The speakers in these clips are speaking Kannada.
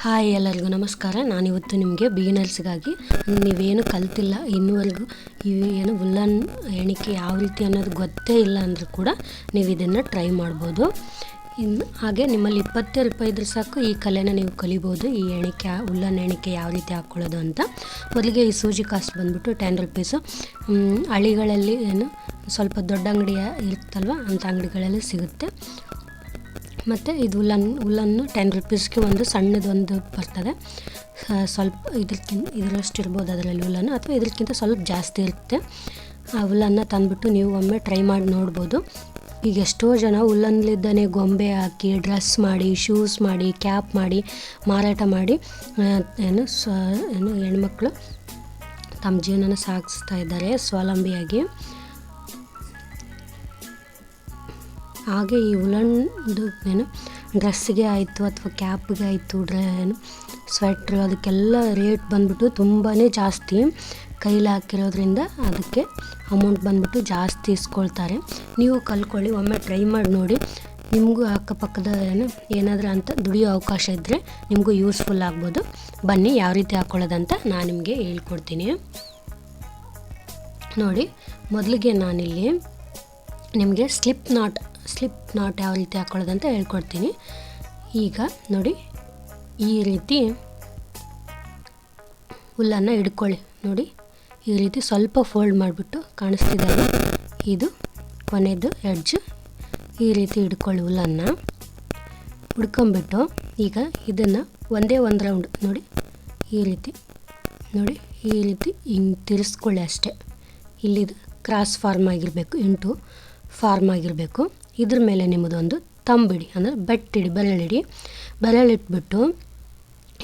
ಹಾಯ್ ಎಲ್ಲರಿಗೂ ನಮಸ್ಕಾರ. ನಾನಿವತ್ತು ನಿಮಗೆ ಬಿಗಿನರ್ಸ್ಗಾಗಿ ನೀವೇನು ಕಲ್ತಿಲ್ಲ ಇನ್ನೂವರೆಗೂ ಏನು ಉಲ್ಲನ್ ಎಣಿಕೆ ಯಾವ ರೀತಿ ಅನ್ನೋದು ಗೊತ್ತೇ ಇಲ್ಲ ಅಂದರೂ ಕೂಡ ನೀವು ಇದನ್ನು ಟ್ರೈ ಮಾಡ್ಬೋದು. ಹಾಗೆ ನಿಮ್ಮಲ್ಲಿ 20 ರೂಪಾಯಿ ಇದ್ದರೆ ಸಾಕು ಈ ಕಲೆನ ನೀವು ಕಲಿಬೋದು. ಈ ಎಣಿಕೆ ಉಲ್ಲನ್ ಎಣಿಕೆ ಯಾವ ರೀತಿ ಹಾಕ್ಕೊಳ್ಳೋದು ಅಂತ. ಮೊದಲಿಗೆ ಈ ಸೂಜಿ ಕಾಸ್ಟ್ ಬಂದುಬಿಟ್ಟು 10 ರುಪೀಸು. ಹಳ್ಳಿಗಳಲ್ಲಿ ಏನು ಸ್ವಲ್ಪ ದೊಡ್ಡ ಅಂಗಡಿ ಇರುತ್ತಲ್ವ ಅಂಥ ಅಂಗಡಿಗಳಲ್ಲಿ ಸಿಗುತ್ತೆ. ಮತ್ತು ಇದು ಉಲ್ಲನ್ನು 10 ರುಪೀಸ್ಗೆ ಒಂದು ಸಣ್ಣದೊಂದು ಬರ್ತದೆ. ಸ್ವಲ್ಪ ಇದರಷ್ಟು ಇರ್ಬೋದು ಅದರಲ್ಲಿ ಉಲ್ಲನ್ನು, ಅಥವಾ ಇದಕ್ಕಿಂತ ಸ್ವಲ್ಪ ಜಾಸ್ತಿ ಇರುತ್ತೆ. ಆ ಉಲ್ಲನ್ನು ತಂದುಬಿಟ್ಟು ನೀವು ಒಮ್ಮೆ ಟ್ರೈ ಮಾಡಿ ನೋಡ್ಬೋದು. ಈಗ ಎಷ್ಟೋ ಜನ ಉಲ್ಲನ್ಲಿದ್ದಾನೆ ಗೊಂಬೆ ಹಾಕಿ ಡ್ರೆಸ್ ಮಾಡಿ ಶೂಸ್ ಮಾಡಿ ಕ್ಯಾಪ್ ಮಾಡಿ ಮಾರಾಟ ಮಾಡಿ ಏನು ಹೆಣ್ಮಕ್ಳು ತಮ್ಮ ಜೀವನನ ಸಾಗಿಸ್ತಾ ಇದ್ದಾರೆ ಸ್ವಾವಲಂಬಿಯಾಗಿ. ಹಾಗೆ ಈ ಉಲ್ಲನ್ದು ಏನು ಡ್ರೆಸ್ಸಿಗೆ ಆಯಿತು ಅಥವಾ ಕ್ಯಾಪ್ಗೆ ಆಯಿತು ಸ್ವೆಟ್ರು ಅದಕ್ಕೆಲ್ಲ ರೇಟ್ ಬಂದ್ಬಿಟ್ಟು ತುಂಬಾ ಜಾಸ್ತಿ. ಕೈಲಿ ಹಾಕಿರೋದ್ರಿಂದ ಅದಕ್ಕೆ ಅಮೌಂಟ್ ಬಂದ್ಬಿಟ್ಟು ಜಾಸ್ತಿ ಇಸ್ಕೊಳ್ತಾರೆ. ನೀವು ಕಲ್ತ್ಕೊಳ್ಳಿ, ಒಮ್ಮೆ ಟ್ರೈ ಮಾಡಿ ನೋಡಿ. ನಿಮಗೂ ಅಕ್ಕಪಕ್ಕದ ಏನಾದರೂ ಅಂತ ದುಡಿಯೋ ಅವಕಾಶ ಇದ್ದರೆ ನಿಮಗೂ ಯೂಸ್ಫುಲ್ ಆಗ್ಬೋದು. ಬನ್ನಿ ಯಾವ ರೀತಿ ಹಾಕ್ಕೊಳ್ಳೋದಂತ ನಾನು ನಿಮಗೆ ಹೇಳ್ಕೊಡ್ತೀನಿ ನೋಡಿ. ಮೊದಲಿಗೆ ನಾನಿಲ್ಲಿ ನಿಮಗೆ ಸ್ಲಿಪ್ ನಾಟ್ ಯಾವ ರೀತಿ ಹಾಕ್ಕೊಳ್ಳೋದಂತ ಹೇಳ್ಕೊಡ್ತೀನಿ. ಈಗ ನೋಡಿ, ಈ ರೀತಿ ಹುಲ್ಲನ್ನು ಹಿಡ್ಕೊಳ್ಳಿ. ನೋಡಿ, ಈ ರೀತಿ ಸ್ವಲ್ಪ ಫೋಲ್ಡ್ ಮಾಡಿಬಿಟ್ಟು ಕಾಣಿಸ್ತಿದ್ದಾರೆ, ಇದು ಕೊನೆಯದು ಎಡ್ಜ್. ಈ ರೀತಿ ಹಿಡ್ಕೊಳ್ಳಿ ಹುಲ್ಲನ್ನು. ಹಿಡ್ಕೊಂಬಿಟ್ಟು ಈಗ ಇದನ್ನು ಒಂದೇ ಒಂದು ರೌಂಡ್ ನೋಡಿ, ಈ ರೀತಿ ನೋಡಿ, ಈ ರೀತಿ ಹಿಂಗೆ ತಿರ್ಸ್ಕೊಳ್ಳಿ ಅಷ್ಟೇ. ಇಲ್ಲಿದು ಕ್ರಾಸ್ ಫಾರ್ಮ್ ಆಗಿರಬೇಕು, ಇಂಟು ಫಾರ್ಮ್ ಆಗಿರಬೇಕು. ಇದ್ರ ಮೇಲೆ ನಿಮ್ಮದೊಂದು ತಂಬಿಡಿ ಅಂದರೆ ಬೆಟ್ಟಿಡಿ, ಬೆರಳಿಟ್ಬಿಟ್ಟು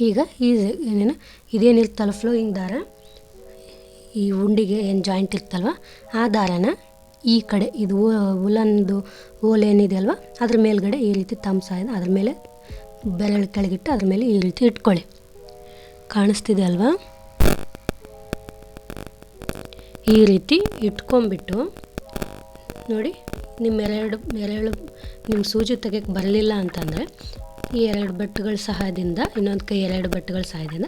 ಈಗ ಇದೇನಿರ್ತಲ್ಲ ಫ್ಲೋಯಿಂಗ್ ದಾರ, ಈ ಉಂಡಿಗೆ ಏನು ಜಾಯಿಂಟ್ ಇರ್ತಲ್ವ ಆ ದಾರನ ಈ ಕಡೆ ಇದು ಉಲ್ಲನ್ದು ಓಲ್ ಏನಿದೆ ಅಲ್ವ ಅದ್ರ ಮೇಲ್ಗಡೆ ಈ ರೀತಿ ಸಾಯ್ದು ಅದ್ರ ಮೇಲೆ ಬೆರಳು ಕೆಳಗಿಟ್ಟು ಅದ್ರ ಮೇಲೆ ಈ ರೀತಿ ಇಟ್ಕೊಳ್ಳಿ. ಕಾಣಿಸ್ತಿದೆ ಅಲ್ವಾ? ಈ ರೀತಿ ಇಟ್ಕೊಂಬಿಟ್ಟು ನೋಡಿ, ನಿಮ್ಮ ಎರಡು ನಿಮ್ಮ ಸೂಜಿ ತೆಗೆಯೋಕ್ಕೆ ಬರಲಿಲ್ಲ ಅಂತಂದರೆ ಈ 2 ಬಟ್ಟುಗಳ ಸಹಾಯದಿಂದ, ಇನ್ನೊಂದು ಕೈ 2 ಬಟ್ಟುಗಳ ಸಹಾಯದಿಂದ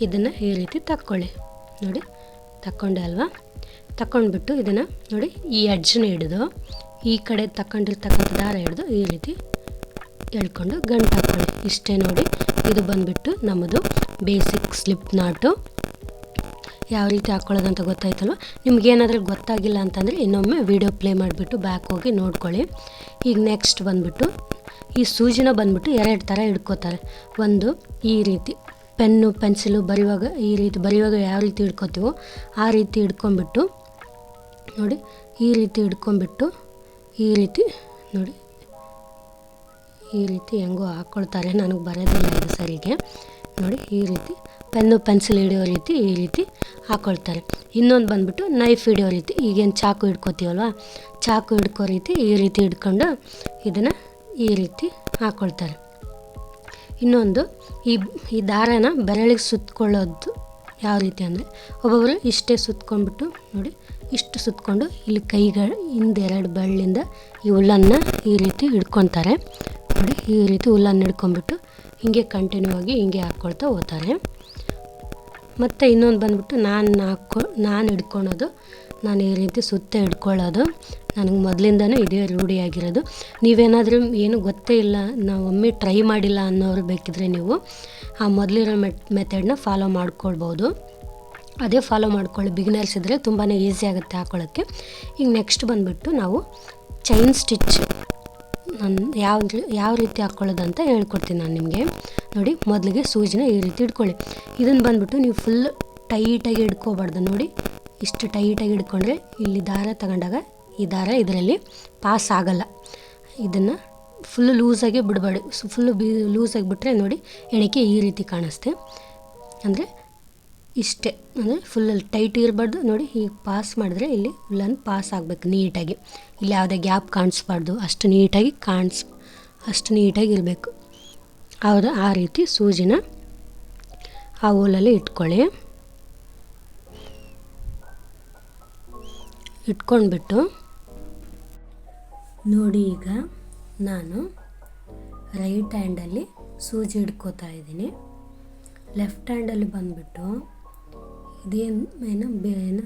ಇದನ್ನು ಈ ರೀತಿ ತಕ್ಕೊಳ್ಳಿ. ನೋಡಿ, ತಕ್ಕೊಂಡೆ ಅಲ್ವಾ? ತಕ್ಕೊಂಡ್ಬಿಟ್ಟು ಇದನ್ನು ನೋಡಿ, ಈ ಎಡ್ಜನ್ನ ಹಿಡಿದು ಈ ಕಡೆ ತಗೊಂಡಿರ್ತಕ್ಕಂಥ ದಾರ ಹಿಡಿದು ಈ ರೀತಿ ಎಳ್ಕೊಂಡು ಗಂಟು ಹಾಕ್ಕೊಳ್ಳಿ. ಇಷ್ಟೇ ನೋಡಿ, ಇದು ಬಂದುಬಿಟ್ಟು ನಮ್ಮದು ಬೇಸಿಕ್ ಸ್ಲಿಪ್ ನಾಟು. ಯಾವ ರೀತಿ ಹಾಕ್ಕೊಳ್ಳೋದಂತ ಗೊತ್ತಾಯ್ತಲ್ವ? ನಿಮ್ಗೇನಾದರೂ ಗೊತ್ತಾಗಿಲ್ಲ ಅಂತಂದರೆ ಇನ್ನೊಮ್ಮೆ ವಿಡಿಯೋ ಪ್ಲೇ ಮಾಡಿಬಿಟ್ಟು ಬ್ಯಾಕ್ ಹೋಗಿ ನೋಡ್ಕೊಳ್ಳಿ. ಈಗ ನೆಕ್ಸ್ಟ್ ಬಂದುಬಿಟ್ಟು ಈ ಸೂಜಿನ ಬಂದುಬಿಟ್ಟು 2 ಥರ ಹಿಡ್ಕೋತಾರೆ. ಒಂದು ಈ ರೀತಿ ಪೆನ್ನು ಪೆನ್ಸಿಲು ಬರೆಯುವಾಗ ಯಾವ ರೀತಿ ಹಿಡ್ಕೋತೀವೋ ಆ ರೀತಿ ಹಿಡ್ಕೊಂಬಿಟ್ಟು ನೋಡಿ, ಈ ರೀತಿ ಹಿಡ್ಕೊಂಬಿಟ್ಟು ಈ ರೀತಿ ನೋಡಿ, ಈ ರೀತಿ ಹೆಂಗೋ ಹಾಕ್ಕೊಳ್ತಾರೆ, ನನಗೆ ಬರೋದಿಲ್ಲ ಇದು ಸರಿಗೆ. ನೋಡಿ, ಈ ರೀತಿ ಪೆನ್ನು ಪೆನ್ಸಿಲ್ ಹಿಡಿಯೋ ರೀತಿ ಈ ರೀತಿ ಹಾಕ್ಕೊಳ್ತಾರೆ. ಇನ್ನೊಂದು ಬಂದುಬಿಟ್ಟು ನೈಫ್ ಹಿಡಿಯೋ ರೀತಿ, ಈಗೇನು ಚಾಕು ಹಿಡ್ಕೋತೀವಲ್ವ, ಚಾಕು ಹಿಡ್ಕೋ ರೀತಿ ಈ ರೀತಿ ಹಿಡ್ಕೊಂಡು ಇದನ್ನು ಈ ರೀತಿ ಹಾಕ್ಕೊಳ್ತಾರೆ. ಇನ್ನೊಂದು ಈ ದಾರನ ಬೆರಳಿಗೆ ಸುತ್ತಕೊಳ್ಳೋದು ಯಾವ ರೀತಿ ಅಂದರೆ, ಒಬ್ಬೊಬ್ಬರು ಇಷ್ಟೇ ಸುತ್ಕೊಂಡ್ಬಿಟ್ಟು ನೋಡಿ, ಇಷ್ಟು ಸುತ್ತಕೊಂಡು ಇಲ್ಲಿ ಕೈಗಳ ಹಿಂದೆ 2 ಬೆರಳಿಂದ ಈ ಹುಲ್ಲನ್ನು ಈ ರೀತಿ ಹಿಡ್ಕೊತಾರೆ. ನೋಡಿ, ಈ ರೀತಿ ಹುಲ್ಲನ್ನು ಹಿಡ್ಕೊಂಬಿಟ್ಟು ಹೀಗೆ ಕಂಟಿನ್ಯೂ ಆಗಿ ಹಿಂಗೆ ಹಾಕ್ಕೊಳ್ತಾ ಹೋಗ್ತಾರೆ. ಮತ್ತು ಇನ್ನೊಂದು ಬಂದುಬಿಟ್ಟು ನಾನು ಹಿಡ್ಕೊಳೋದು, ನಾನು ಈ ರೀತಿ ಸುತ್ತ ಹಿಡ್ಕೊಳ್ಳೋದು ನನಗೆ ಮೊದಲಿಂದನೇ ಇದೇ ರೂಢಿಯಾಗಿರೋದು. ನೀವೇನಾದರೂ ಏನು ಗೊತ್ತೇ ಇಲ್ಲ, ನಾವು ಒಮ್ಮೆ ಟ್ರೈ ಮಾಡಿಲ್ಲ ಅನ್ನೋರು ಬೇಕಿದ್ರೆ ನೀವು ಆ ಮೊದಲಿರೋ ಮೆಥಡ್ನ ಫಾಲೋ ಮಾಡ್ಕೊಳ್ಬೋದು. ಅದೇ ಫಾಲೋ ಮಾಡ್ಕೊಳ್ಳಿ. ಬಿಗಿನರ್ಸ್ ಇದ್ದರೆ ತುಂಬಾ ಈಸಿ ಆಗುತ್ತೆ ಹಾಕ್ಕೊಳ್ಳೋಕ್ಕೆ. ಈಗ ನೆಕ್ಸ್ಟ್ ಬಂದುಬಿಟ್ಟು ನಾವು ಚೈನ್ ಸ್ಟಿಚ್ ಯಾವ ರೀತಿ ಹಾಕ್ಕೊಳ್ಳೋದಂತ ಹೇಳ್ಕೊಡ್ತೀನಿ ನಾನು ನಿಮಗೆ. ನೋಡಿ, ಮೊದಲಿಗೆ ಸೂಜಿನ ಈ ರೀತಿ ಹಿಡ್ಕೊಳ್ಳಿ. ಇದನ್ನು ಬಂದುಬಿಟ್ಟು ನೀವು ಫುಲ್ ಟೈಟಾಗಿ ಹಿಡ್ಕೋಬಾರ್ದು. ನೋಡಿ, ಇಷ್ಟು ಟೈಟಾಗಿ ಹಿಡ್ಕೊಂಡ್ರೆ ಇಲ್ಲಿ ದಾರ ತಗೊಂಡಾಗ ಈ ದಾರ ಇದರಲ್ಲಿ ಪಾಸ್ ಆಗಲ್ಲ. ಇದನ್ನು ಫುಲ್ಲು ಲೂಸಾಗಿ ಬಿಡಬೇಡಿ. ಫುಲ್ಲು ಲೂಸಾಗಿ ಬಿಟ್ಟರೆ ನೋಡಿ ಎಣಿಕೆ ಈ ರೀತಿ ಕಾಣಿಸ್ತೆ. ಅಂದರೆ ಇಷ್ಟೇ, ಅಂದರೆ ಫುಲ್ಲಲ್ಲಿ ಟೈಟ್ ಇರಬಾರ್ದು. ನೋಡಿ, ಈಗ ಪಾಸ್ ಮಾಡಿದ್ರೆ ಇಲ್ಲಿ ಉಲ್ಲನ್ ಪಾಸ್ ಆಗಬೇಕು ನೀಟಾಗಿ. ಇಲ್ಲಿ ಯಾವುದೇ ಗ್ಯಾಪ್ ಕಾಣಿಸ್ಬಾರ್ದು, ಅಷ್ಟು ನೀಟಾಗಿ ಇರಬೇಕು. ಆ ರೀತಿ ಸೂಜಿನ ಆ ಹೋಲಲ್ಲಿ ಇಟ್ಕೊಳ್ಳಿ. ಇಟ್ಕೊಂಡ್ಬಿಟ್ಟು ನೋಡಿ, ಈಗ ನಾನು ರೈಟ್ ಹ್ಯಾಂಡಲ್ಲಿ ಸೂಜಿ ಹಿಡ್ಕೋತಾ ಇದ್ದೀನಿ. ಲೆಫ್ಟ್ ಹ್ಯಾಂಡಲ್ಲಿ ಬಂದುಬಿಟ್ಟು ಏನು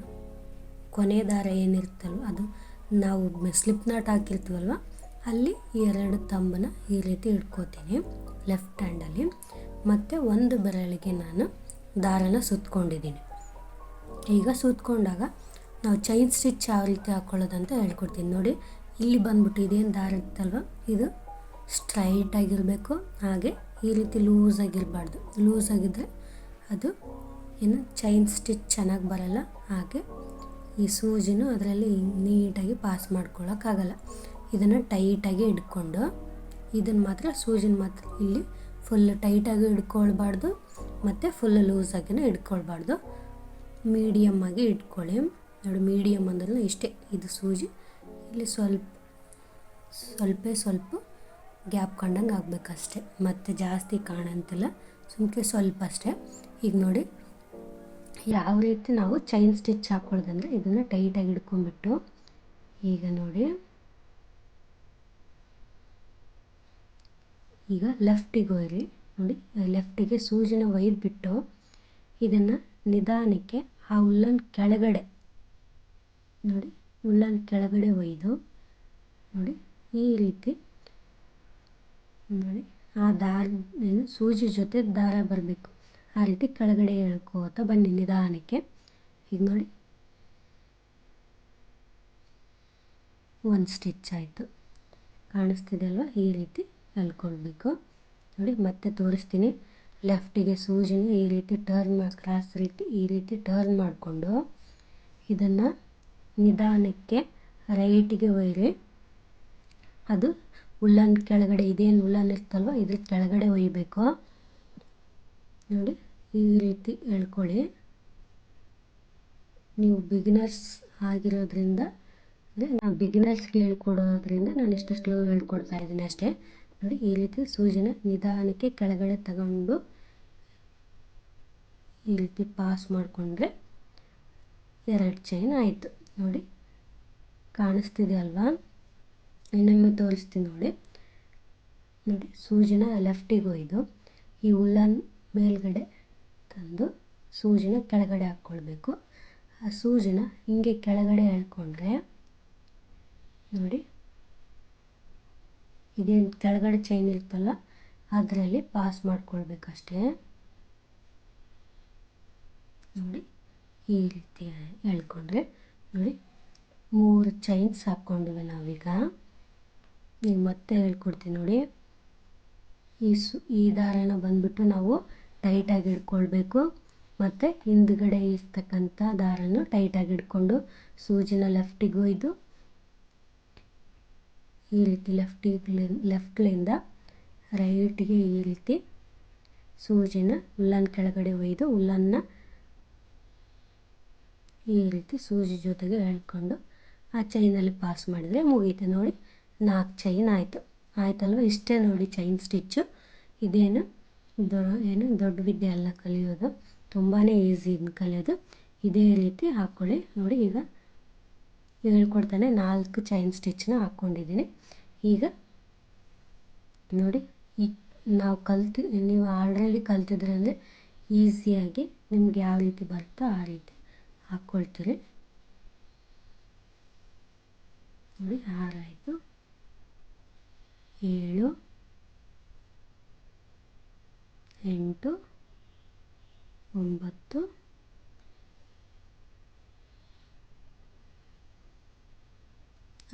ಕೊನೆ ದಾರ ಏನಿರುತ್ತಲ್ವ ಅದು ನಾವು ಸ್ಲಿಪ್ ನಾಟ್ ಹಾಕಿರ್ತೀವಲ್ವ ಅಲ್ಲಿ ಈ 2 ತಂಬನ್ನ ಈ ರೀತಿ ಇಟ್ಕೋತೀನಿ ಲೆಫ್ಟ್ ಹ್ಯಾಂಡಲ್ಲಿ. ಮತ್ತು ಒಂದು ಬೆರಳಿಗೆ ನಾನು ದಾರನ ಸುತ್ಕೊಂಡಿದ್ದೀನಿ. ಈಗ ಸುತ್ಕೊಂಡಾಗ ನಾವು ಚೈನ್ ಸ್ಟಿಚ್ ಯಾವ ರೀತಿ ಹಾಕ್ಕೊಳ್ಳೋದಂತ ಹೇಳ್ಕೊಡ್ತೀನಿ ನೋಡಿ. ಇಲ್ಲಿ ಬಂದ್ಬಿಟ್ಟು ಇದೇನು ದಾರ ಇರುತ್ತಲ್ವ ಇದು ಸ್ಟ್ರೈಟಾಗಿರಬೇಕು, ಹಾಗೆ ಈ ರೀತಿ ಲೂಸಾಗಿರಬಾರ್ದು. ಲೂಸಾಗಿದ್ದರೆ ಅದು ಏನು ಚೈನ್ ಸ್ಟಿಚ್ ಚೆನ್ನಾಗಿ ಬರಲ್ಲ, ಹಾಗೆ ಈ ಸೂಜಿನೂ ಅದರಲ್ಲಿ ನೀಟಾಗಿ ಪಾಸ್ ಮಾಡ್ಕೊಳ್ಳೋಕ್ಕಾಗಲ್ಲ. ಇದನ್ನು ಟೈಟಾಗಿ ಹಿಡ್ಕೊಂಡು ಇದನ್ನು ಮಾತ್ರ ಸೂಜಿನ ಮಾತ್ರ ಇಲ್ಲಿ ಫುಲ್ ಟೈಟಾಗಿ ಹಿಡ್ಕೊಳ್ಬಾರ್ದು ಮತ್ತು ಫುಲ್ ಲೂಸಾಗಿನೂ ಹಿಡ್ಕೊಳ್ಬಾರ್ದು. ಮೀಡಿಯಮ್ಮಾಗಿ ಇಟ್ಕೊಳ್ಳಿ ನೋಡಿ. ಮೀಡಿಯಮ್ ಅಂದ್ರೆ ಇಷ್ಟೇ, ಇದು ಸೂಜಿ ಇಲ್ಲಿ ಸ್ವಲ್ಪ ಗ್ಯಾಪ್ ಕಂಡಂಗೆ ಆಗಬೇಕಷ್ಟೆ, ಮತ್ತು ಜಾಸ್ತಿ ಕಾಣಂತಿಲ್ಲ, ಸುಮ್ಮನೆ ಸ್ವಲ್ಪ ಅಷ್ಟೇ. ಈಗ ನೋಡಿ ಯಾವ ರೀತಿ ನಾವು ಚೈನ್ ಸ್ಟಿಚ್ ಹಾಕ್ಕೊಳ್ಳೋದಂದರೆ ಇದನ್ನು ಟೈಟಾಗಿ ಹಿಡ್ಕೊಂಡ್ಬಿಟ್ಟು ಈಗ ನೋಡಿ ಈಗ ಲೆಫ್ಟಿಗೆ ಹೋಗ್ರಿ ನೋಡಿ. ಲೆಫ್ಟಿಗೆ ಸೂಜಿನ ಒಯ್ದುಬಿಟ್ಟು ಇದನ್ನು ನಿಧಾನಕ್ಕೆ ಆ ಉಲ್ಲನ್ ಕೆಳಗಡೆ ನೋಡಿ, ಉಲ್ಲನ್ ಕೆಳಗಡೆ ಒಯ್ದು ನೋಡಿ ಈ ರೀತಿ ನೋಡಿ ಆ ದಾರ ಸೂಜಿ ಜೊತೆ ದಾರ ಬರಬೇಕು, ಆ ರೀತಿ ಕೆಳಗಡೆ ಎಳ್ಕೋತ ಬನ್ನಿ ನಿಧಾನಕ್ಕೆ. ಈಗ ನೋಡಿ ಒಂದು ಸ್ಟಿಚ್ ಆಯಿತು, ಕಾಣಿಸ್ತಿದೆ ಅಲ್ವ? ಈ ರೀತಿ ಎಳ್ಕೊಳ್ಬೇಕು ನೋಡಿ. ಮತ್ತೆ ತೋರಿಸ್ತೀನಿ. ಲೆಫ್ಟಿಗೆ ಸೂಜಿನ ಈ ರೀತಿ ಕ್ರಾಸ್ ರೀತಿ ಈ ರೀತಿ ಟರ್ನ್ ಮಾಡಿಕೊಂಡು ಇದನ್ನು ನಿಧಾನಕ್ಕೆ ರೈಟಿಗೆ ಒಯ್ಯಿರಿ. ಅದು ಉಲ್ಲನ್ ಕೆಳಗಡೆ ಇದೇನು ಉಲ್ಲನ್ ಇರ್ತಲ್ವ ಇದ್ರ ಕೆಳಗಡೆ ಒಯ್ಯಬೇಕು ನೋಡಿ. ಈ ರೀತಿ ಎಳ್ಕೊಳ್ಳಿ. ನೀವು ಬಿಗಿನರ್ಸ್ ಆಗಿರೋದ್ರಿಂದ ಅಂದರೆ ನಾನು ಬಿಗಿನರ್ಸ್ಗೆ ಹೇಳ್ಕೊಡೋದ್ರಿಂದ ನಾನು ಇಷ್ಟು ಸ್ಲೋ ಹೇಳ್ಕೊಡ್ತಾ ಇದ್ದೀನಿ ಅಷ್ಟೇ ನೋಡಿ. ಈ ರೀತಿ ಸೂಜಿನ ನಿಧಾನಕ್ಕೆ ಕೆಳಗಡೆ ತಗೊಂಡು ಈ ರೀತಿ ಪಾಸ್ ಮಾಡಿಕೊಂಡ್ರೆ 2 ಚೈನ್ ಆಯಿತು ನೋಡಿ. ಕಾಣಿಸ್ತಿದೆ ಅಲ್ವಾ? ಇನ್ನೊಮ್ಮೆ ತೋರಿಸ್ತೀನಿ ನೋಡಿ. ನೋಡಿ ಸೂಜಿನ ಲೆಫ್ಟಿಗೆ ಒಯ್ದು ಈ ಉಲ್ಲನ್ ಮೇಲ್ಗಡೆ ತಂದು ಸೂಜಿನ ಕೆಳಗಡೆ ಹಾಕ್ಕೊಳ್ಬೇಕು. ಆ ಸೂಜಿನ ಹಿಂಗೆ ಕೆಳಗಡೆ ಎಳ್ಕೊಂಡ್ರೆ ನೋಡಿ ಇದೇನು ಕೆಳಗಡೆ ಚೈನ್ ಇರ್ತಲ್ಲ ಅದರಲ್ಲಿ ಪಾಸ್ ಮಾಡ್ಕೊಳ್ಬೇಕಷ್ಟೇ ನೋಡಿ. ಈ ರೀತಿ ಎಳ್ಕೊಂಡ್ರೆ ನೋಡಿ 3 ಚೈನ್ಸ್ ಹಾಕ್ಕೊಂಡಿವೆ ನಾವೀಗ. ಈಗ ಮತ್ತೆ ಹೇಳ್ಕೊಡ್ತೀನಿ ನೋಡಿ. ಈ ದಾರನ ಬಂದ್ಬಿಟ್ಟು ನಾವು ಟೈಟಾಗಿ ಹಿಡ್ಕೊಳ್ಬೇಕು, ಮತ್ತು ಹಿಂದ್ಗಡೆ ಇರ್ತಕ್ಕಂಥ ದಾರನ ಟೈಟಾಗಿ ಹಿಡ್ಕೊಂಡು ಸೂಜಿನ ಲೆಫ್ಟಿಗೆ ಒಯ್ದು ಈ ರೀತಿ ಲೆಫ್ಟ್ಲಿಂದ ರೈಟಿಗೆ ಈ ರೀತಿ ಸೂಜಿನ ಉಲ್ಲನ್ ಕೆಳಗಡೆ ಒಯ್ದು ಉಲ್ಲನ್ನ ಈ ರೀತಿ ಸೂಜಿ ಜೊತೆಗೆ ಎಳ್ಕೊಂಡು ಆ ಚೈನಲ್ಲಿ ಪಾಸ್ ಮಾಡಿದರೆ ಮುಗೀತು ನೋಡಿ. 4 ಚೈನ್ ಆಯ್ತಲ್ವ? ಇಷ್ಟೇ ನೋಡಿ ಚೈನ್ ಸ್ಟಿಚ್ಚು. ಇದೇನು ದೊಡ್ಡ ವಿದ್ಯೆ ಅಲ್ಲ ಕಲಿಯೋದು, ತುಂಬಾ ಈಸಿ ಕಲಿಯೋದು. ಇದೇ ರೀತಿ ಹಾಕ್ಕೊಳ್ಳಿ ನೋಡಿ. ಈಗ ಹೇಳ್ಕೊಡ್ತಾನೆ 4 ಚೈನ್ ಸ್ಟಿಚ್ನ ಹಾಕ್ಕೊಂಡಿದ್ದೀನಿ. ಈಗ ನೋಡಿ ನೀವು ಆಲ್ರೆಡಿ ಕಲ್ತಿದ್ರೆ ಅಂದರೆ ಈಸಿಯಾಗಿ ನಿಮ್ಗೆ ಯಾವ ರೀತಿ ಬರುತ್ತೋ ಆ ರೀತಿ ಹಾಕ್ಕೊಳ್ತೀರಿ ನೋಡಿ. 6 ಆಯಿತು, 7, 8, 9,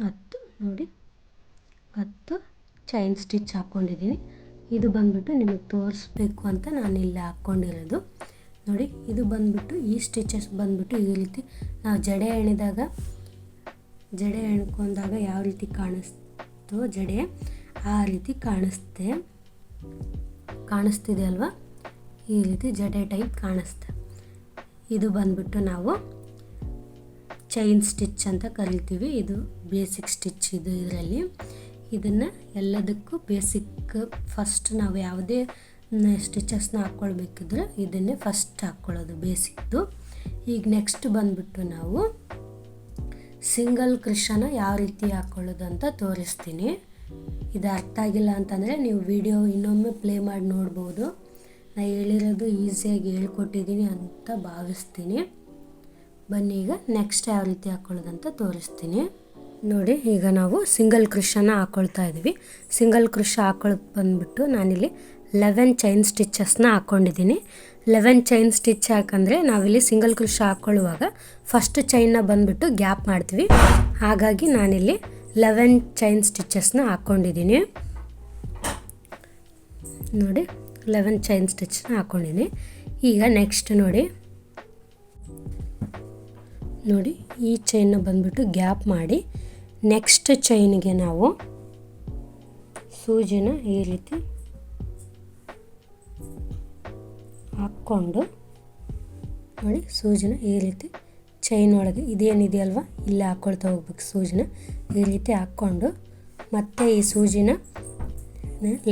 10 ನೋಡಿ. 10 ಚೈನ್ ಸ್ಟಿಚ್ ಹಾಕ್ಕೊಂಡಿದ್ದೀನಿ. ಇದು ಬಂದ್ಬಿಟ್ಟು ನಿಮಗೆ ತೋರಿಸ್ಬೇಕು ಅಂತ ನಾನು ಇಲ್ಲಿ ಹಾಕ್ಕೊಂಡಿರೋದು ನೋಡಿ. ಇದು ಬಂದ್ಬಿಟ್ಟು ಈ ಸ್ಟಿಚಸ್ ಬಂದ್ಬಿಟ್ಟು ಈ ರೀತಿ ನಾವು ಜಡೆ ಎಣ್ಕೊಂಡಾಗ ಯಾವ ರೀತಿ ಕಾಣಿಸ್ತೋ ಜಡೆ ಆ ರೀತಿ ಕಾಣಿಸ್ತಿದೆ ಅಲ್ವಾ? ಈ ರೀತಿ ಜಡೆ ಟೈಪ್ ಕಾಣಿಸ್ತೆ. ಇದು ಬಂದ್ಬಿಟ್ಟು ನಾವು ಚೈನ್ ಸ್ಟಿಚ್ ಅಂತ ಕರಿತೀವಿ. ಇದು ಬೇಸಿಕ್ ಸ್ಟಿಚ್ ಇದು. ಇದರಲ್ಲಿ ಇದನ್ನು ಎಲ್ಲದಕ್ಕೂ ಬೇಸಿಕ್ ಫಸ್ಟ್ ನಾವು ಯಾವುದೇ ಸ್ಟಿಚಸ್ನ ಹಾಕ್ಕೊಳ್ಬೇಕಿದ್ರೆ ಇದನ್ನೇ ಫಸ್ಟ್ ಹಾಕ್ಕೊಳ್ಳೋದು ಬೇಸಿಕ್ದು. ಈಗ ನೆಕ್ಸ್ಟ್ ಬಂದ್ಬಿಟ್ಟು ನಾವು ಸಿಂಗಲ್ ಕ್ರಿಶನ ಯಾವ ರೀತಿ ಹಾಕ್ಕೊಳ್ಳೋದು ಅಂತ ತೋರಿಸ್ತೀನಿ. ಇದು ಅರ್ಥ ಆಗಿಲ್ಲ ಅಂತಂದರೆ ನೀವು ವಿಡಿಯೋ ಇನ್ನೊಮ್ಮೆ ಪ್ಲೇ ಮಾಡಿ ನೋಡ್ಬೋದು. ನಾನು ಹೇಳಿರೋದು ಈಸಿಯಾಗಿ ಹೇಳ್ಕೊಟ್ಟಿದ್ದೀನಿ ಅಂತ ಭಾವಿಸ್ತೀನಿ. ಬನ್ನಿ ಈಗ ನೆಕ್ಸ್ಟ್ ಯಾವ ರೀತಿ ಹಾಕ್ಕೊಳ್ಳೋದಂತ ತೋರಿಸ್ತೀನಿ. ನೋಡಿ, ಈಗ ನಾವು ಸಿಂಗಲ್ ಕ್ರೋಶನ ಹಾಕ್ಕೊಳ್ತಾ ಇದ್ದೀವಿ. ಸಿಂಗಲ್ ಕ್ರೋಶ ಹಾಕ್ಕೊಳ್ಳೋದು ಬಂದುಬಿಟ್ಟು ನಾನಿಲ್ಲಿ 11 ಚೈನ್ ಸ್ಟಿಚಸ್ನ ಹಾಕ್ಕೊಂಡಿದ್ದೀನಿ. 11 ಚೈನ್ ಸ್ಟಿಚ್ ಯಾಕಂದರೆ ನಾವಿಲ್ಲಿ ಸಿಂಗಲ್ ಕ್ರೋಶ ಹಾಕ್ಕೊಳ್ಳುವಾಗ ಫಸ್ಟ್ ಚೈನ್ನ ಬಂದುಬಿಟ್ಟು ಗ್ಯಾಪ್ ಮಾಡ್ತೀವಿ. ಹಾಗಾಗಿ ನಾನಿಲ್ಲಿ 11 ಚೈನ್ ಸ್ಟಿಚಸ್ನ ಹಾಕ್ಕೊಂಡಿದ್ದೀನಿ. ನೋಡಿ, 11 ಚೈನ್ ಸ್ಟಿಚ್ನ ಹಾಕ್ಕೊಂಡಿದ್ದೀನಿ. ಈಗ ನೆಕ್ಸ್ಟ್ ನೋಡಿ ಈ ಚೈನ್ನ ಬಂದುಬಿಟ್ಟು ಗ್ಯಾಪ್ ಮಾಡಿ ನೆಕ್ಸ್ಟ್ ಚೈನಿಗೆ ನಾವು ಸೂಜಿನ ಈ ರೀತಿ ಹಾಕ್ಕೊಂಡು ನೋಡಿ, ಸೂಜಿನ ಈ ರೀತಿ ಚೈನ್ ಒಳಗೆ ಇದೇನಿದೆಯಲ್ವ ಇಲ್ಲೇ ಹಾಕ್ಕೊಳ್ತಾ ಹೋಗ್ಬೇಕು. ಸೂಜಿನ ಈ ರೀತಿ ಹಾಕ್ಕೊಂಡು ಮತ್ತೆ ಈ ಸೂಜಿನ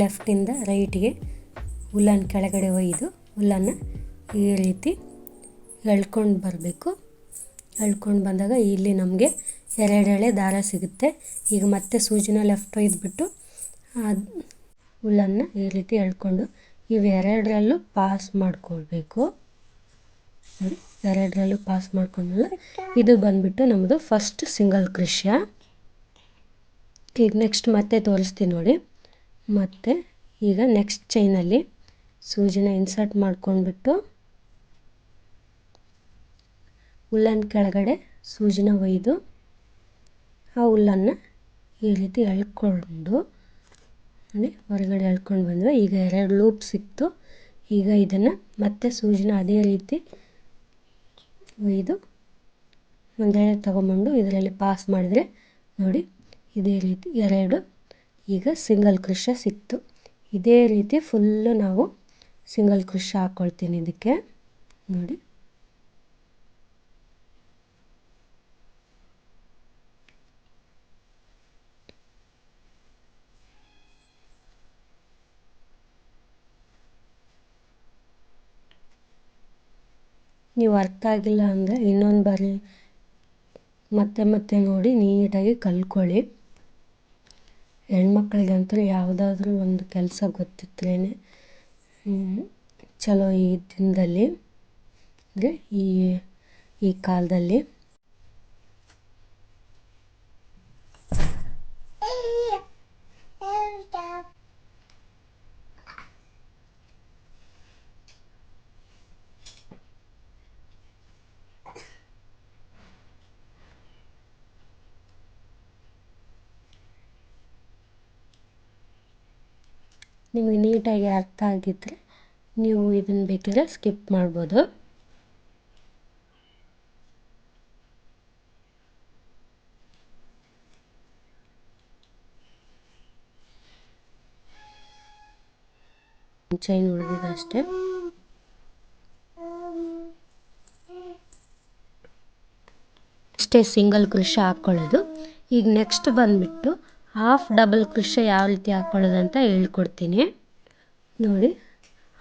ಲೆಫ್ಟಿಂದ ರೈಟಿಗೆ ಉಲ್ಲನ್ ಕೆಳಗಡೆ ಒಯ್ದು ಉಲ್ಲನ್ನು ಈ ರೀತಿ ಎಳ್ಕೊಂಡು ಬರಬೇಕು. ಎಳ್ಕೊಂಡು ಬಂದಾಗ ಇಲ್ಲಿ ನಮಗೆ 2 ಎಳೆ ದಾರ ಸಿಗುತ್ತೆ. ಈಗ ಮತ್ತೆ ಸೂಜಿನ ಲೆಫ್ಟ್ ಒಯ್ದುಬಿಟ್ಟು ಉಲ್ಲನ್ನು ಈ ರೀತಿ ಎಳ್ಕೊಂಡು ಇವೆರಡರಲ್ಲೂ ಪಾಸ್ ಮಾಡ್ಕೊಳ್ಬೇಕು. ಎರಡರಲ್ಲೂ ಪಾಸ್ ಮಾಡ್ಕೊಂಡ್ಮೇಲೆ ಇದು ಬಂದುಬಿಟ್ಟು ನಮ್ಮದು ಫಸ್ಟ್ ಸಿಂಗಲ್ ಕ್ರೋಶ. ಈಗ ನೆಕ್ಸ್ಟ್ ಮತ್ತೆ ತೋರಿಸ್ತೀನಿ ನೋಡಿ. ಮತ್ತು ಈಗ ನೆಕ್ಸ್ಟ್ ಚೈನಲ್ಲಿ ಸೂಜಿನ ಇನ್ಸರ್ಟ್ ಮಾಡ್ಕೊಂಡ್ಬಿಟ್ಟು ಉಲ್ಲನ್ ಕೆಳಗಡೆ ಸೂಜಿನ ಒಯ್ದು ಆ ಉಲ್ಲನ್ನು ಈ ರೀತಿ ಎಳ್ಕೊಂಡು ನೋಡಿ ಹೊರಗಡೆ ಎಳ್ಕೊಂಡು ಬಂದರೆ ಈಗ 2 ಲೂಪ್ ಸಿಕ್ತು. ಈಗ ಇದನ್ನು ಮತ್ತೆ ಸೂಜಿನ ಅದೇ ರೀತಿ ಒಯ್ದು ಒಂದೆಳೆ ತಗೊಂಬಂದು ಇದರಲ್ಲಿ ಪಾಸ್ ಮಾಡಿದರೆ ನೋಡಿ ಇದೇ ರೀತಿ 2 ಈಗ ಸಿಂಗಲ್ ಕ್ರೋಶ ಸಿಕ್ತು. ಇದೇ ರೀತಿ ಫುಲ್ಲು ನಾವು ಸಿಂಗಲ್ ಕ್ರೋಶ ಹಾಕ್ಕೊಳ್ತೀನಿ ಇದಕ್ಕೆ. ನೋಡಿ, ನೀವು ಅರ್ಥ ಆಗಿಲ್ಲ ಅಂದರೆ ಇನ್ನೊಂದು ಬಾರಿ ಮತ್ತೆ ನೋಡಿ ನೀಟಾಗಿ ಕಲ್ತ್ಕೊಳ್ಳಿ. ಹೆಣ್ಮಕ್ಳಿಗಂತೂ ಯಾವುದಾದ್ರೂ ಒಂದು ಕೆಲಸ ಗೊತ್ತಿದ್ರೇ ಚಲೋ ಈ ದಿನದಲ್ಲಿ, ಅಂದರೆ ಈ ಕಾಲದಲ್ಲಿ. ನಿಮಗೆ ನೀಟಾಗಿ ಅರ್ಥ ಆಗಿದ್ದರೆ ನೀವು ಇದನ್ನು ಬೇಕಿದ್ರೆ ಸ್ಕಿಪ್ ಮಾಡ್ಬೋದು. ಚೈನ್ ಉಳಿದಿದೆ ಅಷ್ಟೇ. ಅಷ್ಟೇ ಸಿಂಗಲ್ ಕ್ರೋಶ ಹಾಕ್ಕೊಳ್ಳೋದು. ಈಗ ನೆಕ್ಸ್ಟ್ ಬಂದುಬಿಟ್ಟು ಹಾಫ್ ಡಬಲ್ ಕ್ರೋಶ ಯಾವ ರೀತಿ ಹಾಕ್ಕೊಳ್ಳೋದು ಅಂತ ಹೇಳ್ಕೊಡ್ತೀನಿ ನೋಡಿ.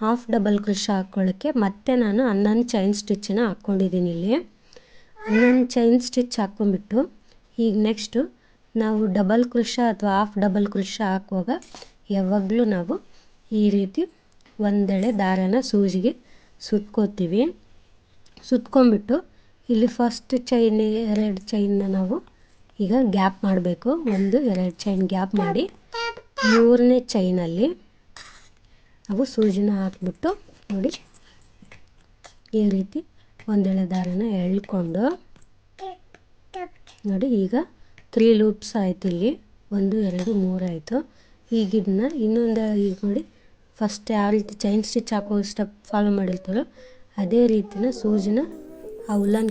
ಹಾಫ್ ಡಬಲ್ ಕ್ರೋಶ ಹಾಕ್ಕೊಳ್ಳೋಕ್ಕೆ ಮತ್ತೆ ನಾನು 11 ಚೈನ್ ಸ್ಟಿಚ್ಚನ್ನ ಹಾಕ್ಕೊಂಡಿದ್ದೀನಿ. ಇಲ್ಲಿ 11 ಚೈನ್ ಸ್ಟಿಚ್ ಹಾಕ್ಕೊಂಬಿಟ್ಟು ಈಗ ನೆಕ್ಸ್ಟು ನಾವು ಡಬಲ್ ಕ್ರೋಶ ಅಥವಾ ಹಾಫ್ ಡಬಲ್ ಕ್ರೋಶ ಹಾಕುವಾಗ ಯಾವಾಗಲೂ ನಾವು ಈ ರೀತಿ ಒಂದೆಳೆ ದಾರನ ಸೂಜಿಗೆ ಸುತ್ಕೋತೀವಿ. ಸುತ್ಕೊಂಡ್ಬಿಟ್ಟು ಇಲ್ಲಿ ಫಸ್ಟ್ ಚೈನ್ 2 ಚೈನ್ನ ನಾವು ಈಗ ಗ್ಯಾಪ್ ಮಾಡಬೇಕು. 1 2 ಚೈನ್ ಗ್ಯಾಪ್ ಮಾಡಿ 3ನೇ ಚೈನಲ್ಲಿ ನಾವು ಸೂಜಿನ ಹಾಕ್ಬಿಟ್ಟು ನೋಡಿ ಈ ರೀತಿ ಒಂದೆಳೆ ದಾರನ ಎಳ್ಕೊಂಡು ನೋಡಿ ಈಗ 3 ಲೂಪ್ಸ್ ಆಯಿತು. ಇಲ್ಲಿ 1 2 3 ಆಯಿತು. ಈಗ ಇದನ್ನ ಇನ್ನೊಂದು ಈಗ ನೋಡಿ ಫಸ್ಟ್ ಯಾವ ರೀತಿ ಚೈನ್ ಸ್ಟಿಚ್ ಹಾಕೋ ಸ್ಟೆಪ್ ಫಾಲೋ ಮಾಡಿರ್ತಾರೋ ಅದೇ ರೀತಿನ ಸೂಜಿನ ಆ ಉಲ್ಲನ್